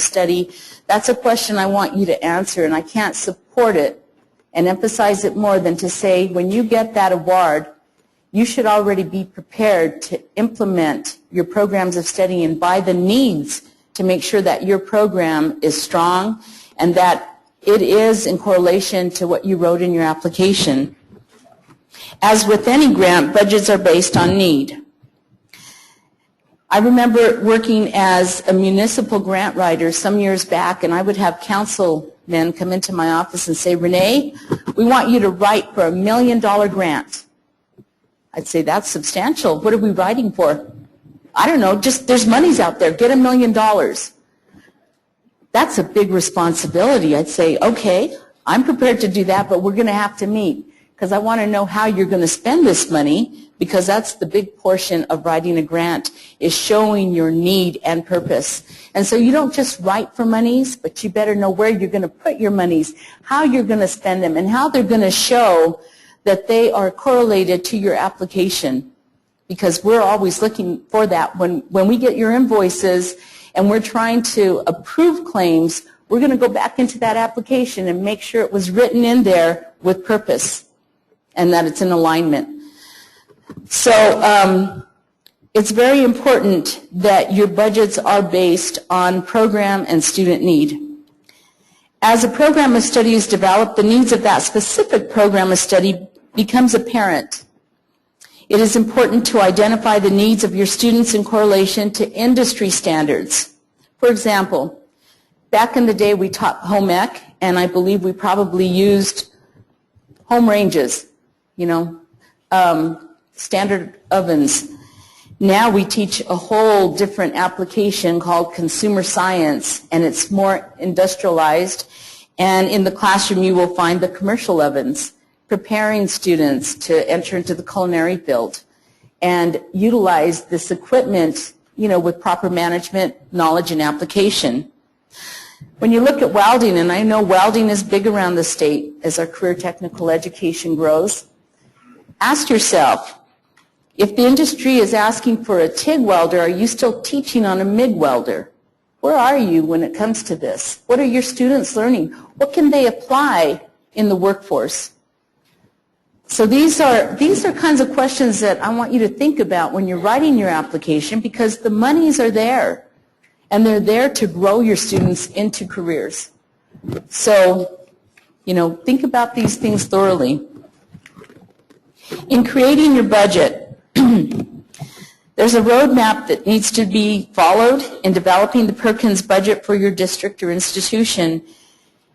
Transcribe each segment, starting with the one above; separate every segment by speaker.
Speaker 1: study, that's a question I want you to answer, and I can't support it and emphasize it more than to say when you get that award, you should already be prepared to implement your programs of study and buy the needs to make sure that your program is strong and that it is in correlation to what you wrote in your application. As with any grant, budgets are based on need. I remember working as a municipal grant writer some years back, and I would have councilmen come into my office and say, Renee, we want you to write for $1 million grant. I'd say, that's substantial. What are we writing for? I don't know, just there's monies out there. Get $1 million. That's a big responsibility. I'd say, okay, I'm prepared to do that, but we're going to have to meet because I want to know how you're going to spend this money, because that's the big portion of writing a grant, is showing your need and purpose. And so you don't just write for monies, but you better know where you're going to put your monies, how you're going to spend them, and how they're going to show that they are correlated to your application, because we're always looking for that. When we get your invoices and we're trying to approve claims, we're going to go back into that application and make sure it was written in there with purpose and that it's in alignment. So it's very important that your budgets are based on program and student need. As a program of study is developed, the needs of that specific program of study becomes apparent. It is important to identify the needs of your students in correlation to industry standards. For example, back in the day we taught home ec, and I believe we probably used home ranges, standard ovens. Now we teach a whole different application called consumer science, and it's more industrialized. And in the classroom you will find the commercial ovens, preparing students to enter into the culinary field and utilize this equipment, with proper management, knowledge, and application. When you look at welding, and I know welding is big around the state as our career technical education grows, ask yourself, if the industry is asking for a TIG welder, are you still teaching on a MIG welder? Where are you when it comes to this? What are your students learning? What can they apply in the workforce? So these are kinds of questions that I want you to think about when you're writing your application, because the monies are there, and they're there to grow your students into careers. So, think about these things thoroughly. In creating your budget, there's a roadmap that needs to be followed in developing the Perkins budget for your district or institution.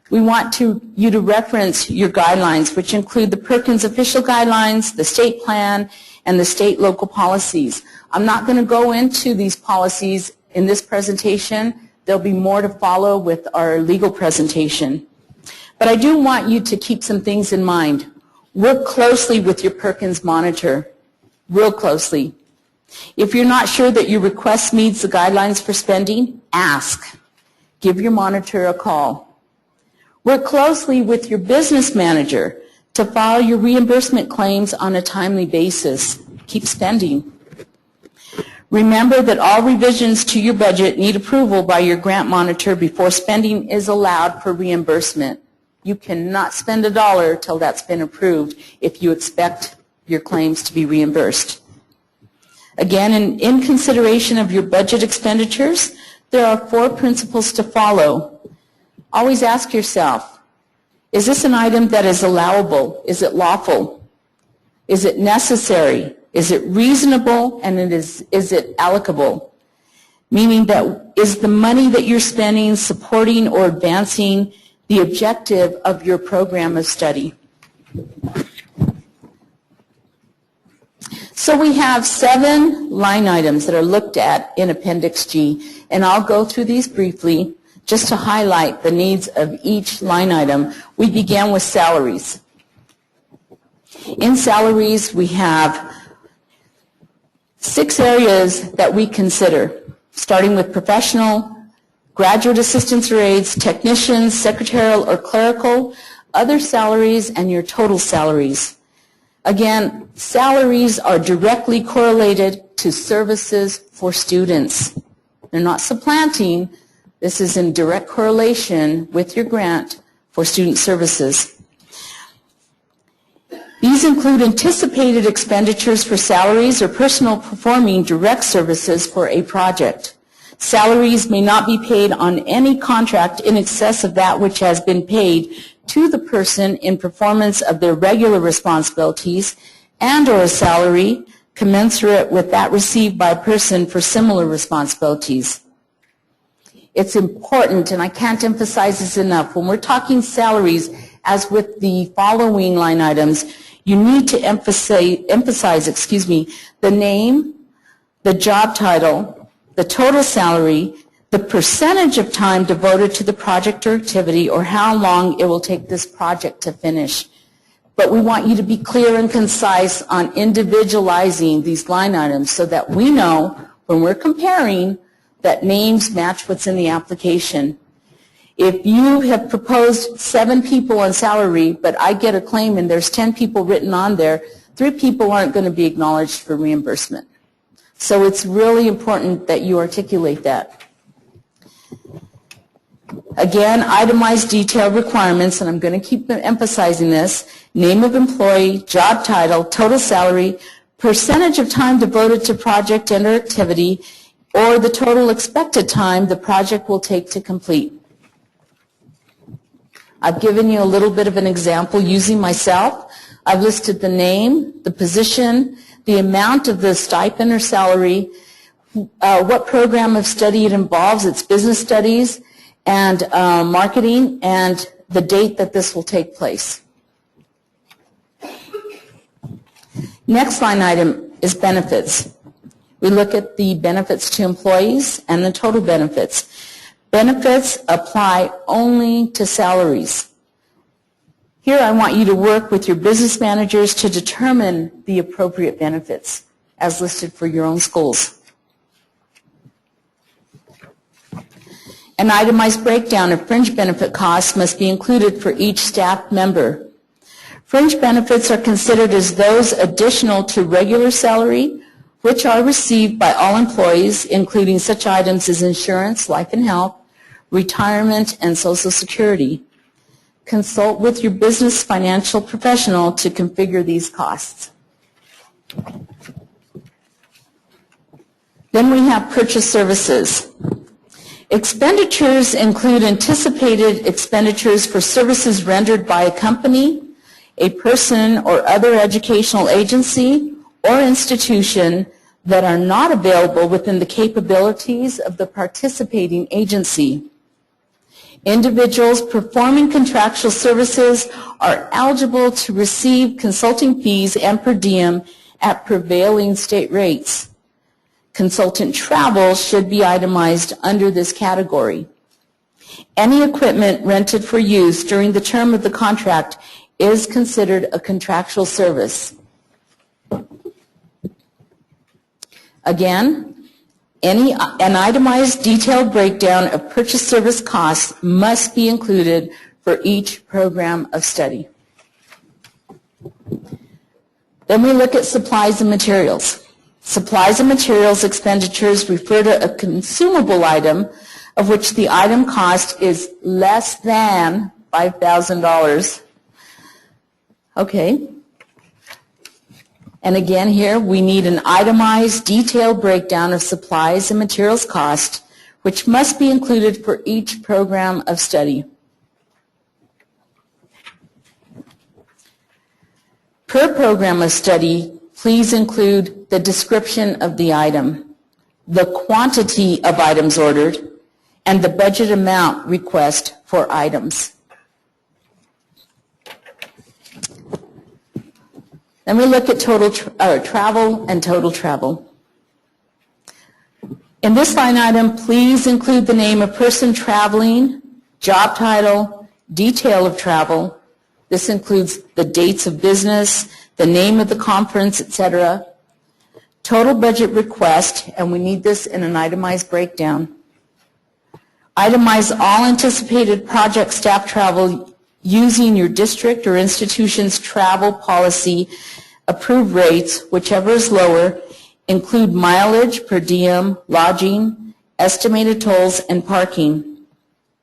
Speaker 1: We want you to reference your guidelines, which include the Perkins official guidelines, the state plan, and the state local policies. I'm not going to go into these policies in this presentation. There'll be more to follow with our legal presentation. But I do want you to keep some things in mind. Work closely with your Perkins monitor, real closely. If you're not sure that your request meets the guidelines for spending, ask. Give your monitor a call. Work closely with your business manager to file your reimbursement claims on a timely basis. Keep spending. Remember that all revisions to your budget need approval by your grant monitor before spending is allowed for reimbursement. You cannot spend $1 till that's been approved if you expect your claims to be reimbursed. Again, in consideration of your budget expenditures, there are 4 principles to follow. Always ask yourself, is this an item that is allowable? Is it lawful? Is it necessary? Is it reasonable? And is it allocable? Meaning that is the money that you're spending supporting or advancing the objective of your program of study? So we have 7 line items that are looked at in Appendix G, and I'll go through these briefly just to highlight the needs of each line item. We began with salaries. In salaries, we have 6 areas that we consider, starting with professional, graduate assistants or aides, technicians, secretarial or clerical, other salaries, and your total salaries. Again, salaries are directly correlated to services for students. They're not supplanting, This is in direct correlation with your grant for student services. These include anticipated expenditures for salaries or personnel performing direct services for a project. Salaries may not be paid on any contract in excess of that which has been paid to the person in performance of their regular responsibilities, and/or a salary commensurate with that received by a person for similar responsibilities. It's important, and I can't emphasize this enough, when we're talking salaries, as with the following line items, you need to emphasize the name, the job title, the total salary, the percentage of time devoted to the project or activity, or how long it will take this project to finish. But we want you to be clear and concise on individualizing these line items so that we know when we're comparing that names match what's in the application. If you have proposed 7 people on salary, but I get a claim and there's 10 people written on there, 3 people aren't going to be acknowledged for reimbursement. So it's really important that you articulate that. Again, itemized detailed requirements, and I'm going to keep emphasizing this: name of employee, job title, total salary, percentage of time devoted to project and or activity, or the total expected time the project will take to complete. I've given you a little bit of an example using myself. I've listed the name, the position, the amount of the stipend or salary, what program of study it involves, it's business studies, and marketing, and the date that this will take place. Next line item is benefits. We look at the benefits to employees and the total benefits. Benefits apply only to salaries. Here I want you to work with your business managers to determine the appropriate benefits as listed for your own schools. An itemized breakdown of fringe benefit costs must be included for each staff member. Fringe benefits are considered as those additional to regular salary, which are received by all employees, including such items as insurance, life and health, retirement, and Social Security. Consult with your business financial professional to configure these costs. Then we have purchase services. Expenditures include anticipated expenditures for services rendered by a company, a person or other educational agency or institution that are not available within the capabilities of the participating agency. Individuals performing contractual services are eligible to receive consulting fees and per diem at prevailing state rates. Consultant travel should be itemized under this category. Any equipment rented for use during the term of the contract is considered a contractual service. Again, an itemized detailed breakdown of purchase service costs must be included for each program of study. Then we look at supplies and materials. Supplies and materials expenditures refer to a consumable item of which the item cost is less than $5,000. Okay. And again here, we need an itemized, detailed breakdown of supplies and materials cost, which must be included for each program of study. Per program of study, please include the description of the item, the quantity of items ordered, and the budget amount request for items. Then we look at total travel and total travel. In this line item, please include the name of person traveling, job title, detail of travel. This includes the dates of business, the name of the conference, etc. Total budget request, and we need this in an itemized breakdown. Itemize all anticipated project staff travel using your district or institution's travel policy. Approved rates, whichever is lower, include mileage, per diem, lodging, estimated tolls, and parking.